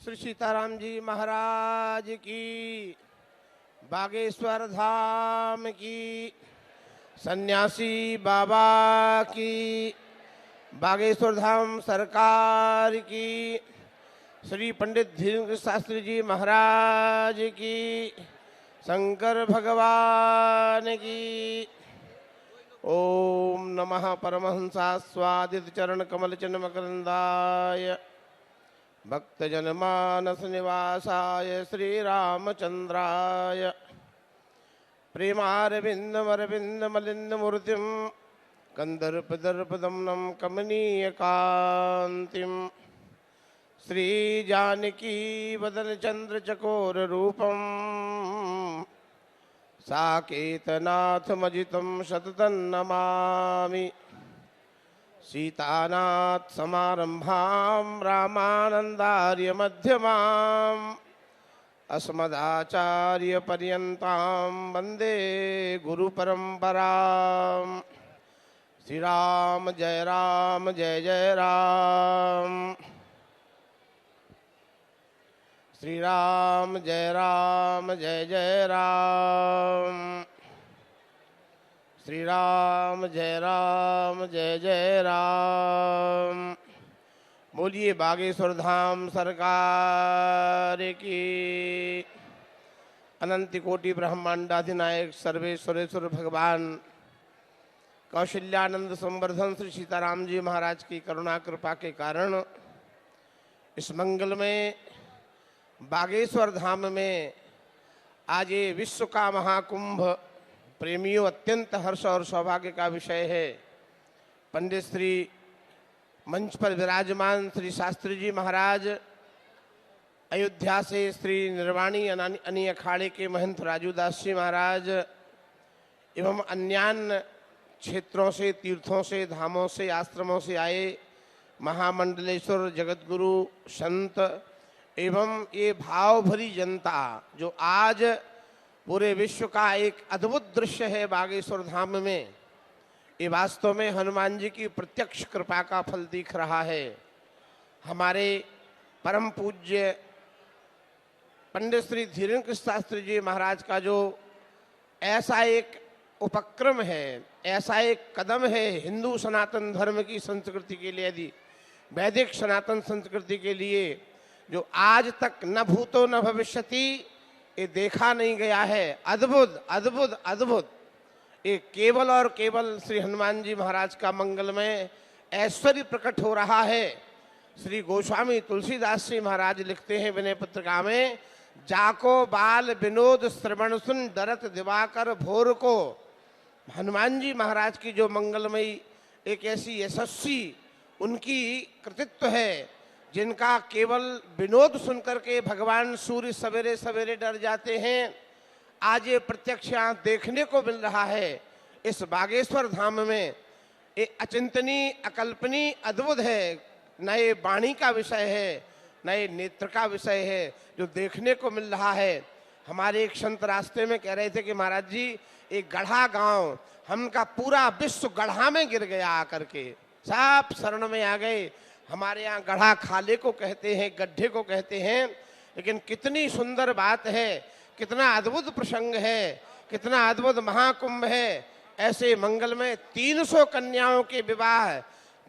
श्री सीताराम जी महाराज की, बागेश्वर धाम की, सन्यासी बाबा की, बागेश्वर धाम सरकार की, श्री पंडित धीरेन्द्र शास्त्री जी महाराज की, शंकर भगवान की। ओम नमः परमहंसास्वादित चरण कमल चिन्ह मकरंदाय भक्तजनमानस निवासाय श्री रामचंद्राय प्रेमारविंदमरविंदमलिंदमूर्तिं कंदर्पदर्पदमनं कमनीयकान्तिं श्री जानकी वदन चंद्र चकोर रूपं साकेतनाथमजितं सततं नमामि। सीतानाथ समारंभां रामानंदार्य मध्यमाम् अस्मदाचार्य पर्यन्तां वंदे गुरु परंपरां। श्री राम जय राम, श्री राम जय राम, श्री राम जय राम। बोलिए बागेश्वर धाम सरकार की। अनंत कोटि ब्रह्मांडाधिनायक सर्वेश्वरेश्वर भगवान कौशल्यानंद संवर्धन श्री सीताराम जी महाराज की करुणा कृपा के कारण इस मंगल में बागेश्वर धाम में आज ये विश्व का महाकुंभ प्रेमियों अत्यंत हर्ष और सौभाग्य का विषय है। पंडित श्री मंच पर विराजमान श्री शास्त्री जी महाराज, अयोध्या से श्री निर्वाणी अनी अखाड़े के महंत राजूदास जी महाराज एवं अन्यान्य क्षेत्रों से, तीर्थों से, धामों से, आश्रमों से आए महामंडलेश्वर जगतगुरु संत एवं ये भाव भरी जनता जो आज पूरे विश्व का एक अद्भुत दृश्य है बागेश्वर धाम में, ये वास्तव में हनुमान जी की प्रत्यक्ष कृपा का फल दिख रहा है। हमारे परम पूज्य पंडित श्री धीरेन्द्र शास्त्री जी महाराज का जो ऐसा एक उपक्रम है, ऐसा एक कदम है हिंदू सनातन धर्म की संस्कृति के लिए, यदि वैदिक सनातन संस्कृति के लिए, जो आज तक न भूतो न भविष्यति ये देखा नहीं गया है। अद्भुत अद्भुत अद्भुत, ये केवल और केवल श्री हनुमान जी महाराज का मंगलमय ऐश्वर्य प्रकट हो रहा है। श्री गोस्वामी तुलसीदास जी महाराज लिखते हैं विनय पत्रिका में, जाको बाल विनोद श्रवण सुन डरत दिवाकर भोर को। हनुमान जी महाराज की जो मंगलमयी एक ऐसी यशस्वी उनकी कृतित्व है, जिनका केवल विनोद सुनकर के भगवान सूर्य सवेरे सवेरे डर जाते हैं, आज ये प्रत्यक्ष यहाँ देखने को मिल रहा है। इस बागेश्वर धाम में ये अचिंतनीय, अकल्पनीय, अद्भुत है। न ये वाणी का विषय है, न ये नेत्र का विषय है, जो देखने को मिल रहा है। हमारे एक संत रास्ते में कह रहे थे कि महाराज जी, एक गढ़ा गांव, हमका पूरा विश्व गढ़ा में गिर गया आकर के, सब शरण में आ गए। हमारे यहाँ गढ़ा खाले को कहते हैं, गड्ढे को कहते हैं, लेकिन कितनी सुंदर बात है, कितना अद्भुत प्रसंग है, कितना अद्भुत महाकुंभ है। ऐसे मंगल में 300 कन्याओं के विवाह,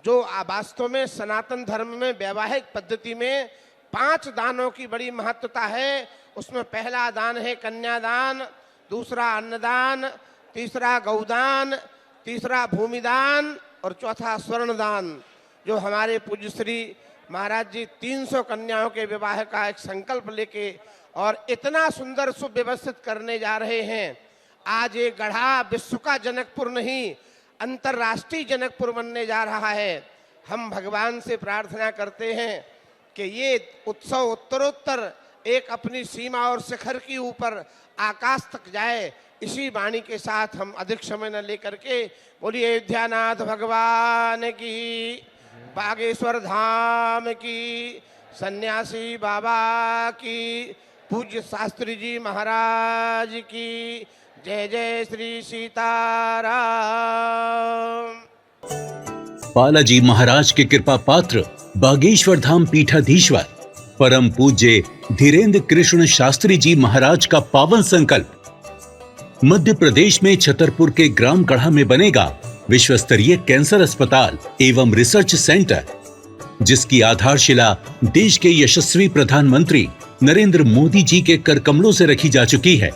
जो वास्तव में सनातन धर्म में वैवाहिक पद्धति में 5 दानों की बड़ी महत्वता है। उसमें पहला दान है कन्यादान, दूसरा अन्नदान, तीसरा गौदान, तीसरा भूमिदान और चौथा स्वर्णदान। जो हमारे पूज्य श्री महाराज जी 300 कन्याओं के विवाह का एक संकल्प लेके और इतना सुंदर सुव्यवस्थित करने जा रहे हैं। आज ये गढ़ा विश्व का जनकपुर नहीं, अंतर्राष्ट्रीय जनकपुर बनने जा रहा है। हम भगवान से प्रार्थना करते हैं कि ये उत्सव उत्तरोत्तर एक अपनी सीमा और शिखर की ऊपर आकाश तक जाए। इसी वाणी के साथ हम अधिक समय न लेकर के बोलिए अयोध्यानाथ भगवान की, बागेश्वर धाम की, सन्यासी बाबा की, पूज्य शास्त्री जी महाराज की जय जय श्री सीताराम। बालाजी महाराज के कृपा पात्र बागेश्वर धाम पीठाधीश्वर परम पूज्य धीरेन्द्र कृष्ण शास्त्री जी महाराज का पावन संकल्प। मध्य प्रदेश में छतरपुर के ग्राम गढ़ा में बनेगा विश्व स्तरीय कैंसर अस्पताल एवं रिसर्च सेंटर, जिसकी आधारशिला देश के यशस्वी प्रधानमंत्री नरेंद्र मोदी जी के कर कमलों से रखी जा चुकी है।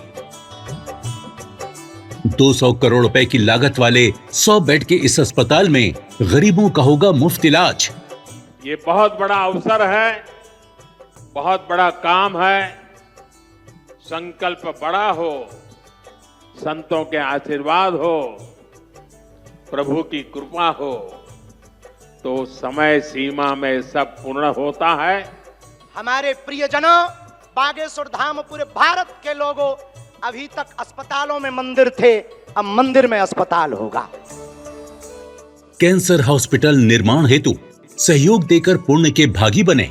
200 करोड़ रुपए की लागत वाले 100 बेड के इस अस्पताल में गरीबों का होगा मुफ्त इलाज। ये बहुत बड़ा अवसर है, बहुत बड़ा काम है। संकल्प बड़ा हो, संतों के आशीर्वाद हो, प्रभु की कृपा हो, तो समय सीमा में सब पूर्ण होता है। हमारे प्रियजनों, बागेश्वर धाम पूरे भारत के लोगों, अभी तक अस्पतालों में मंदिर थे, अब मंदिर में अस्पताल होगा। कैंसर हॉस्पिटल निर्माण हेतु सहयोग देकर पुण्य के भागी बने।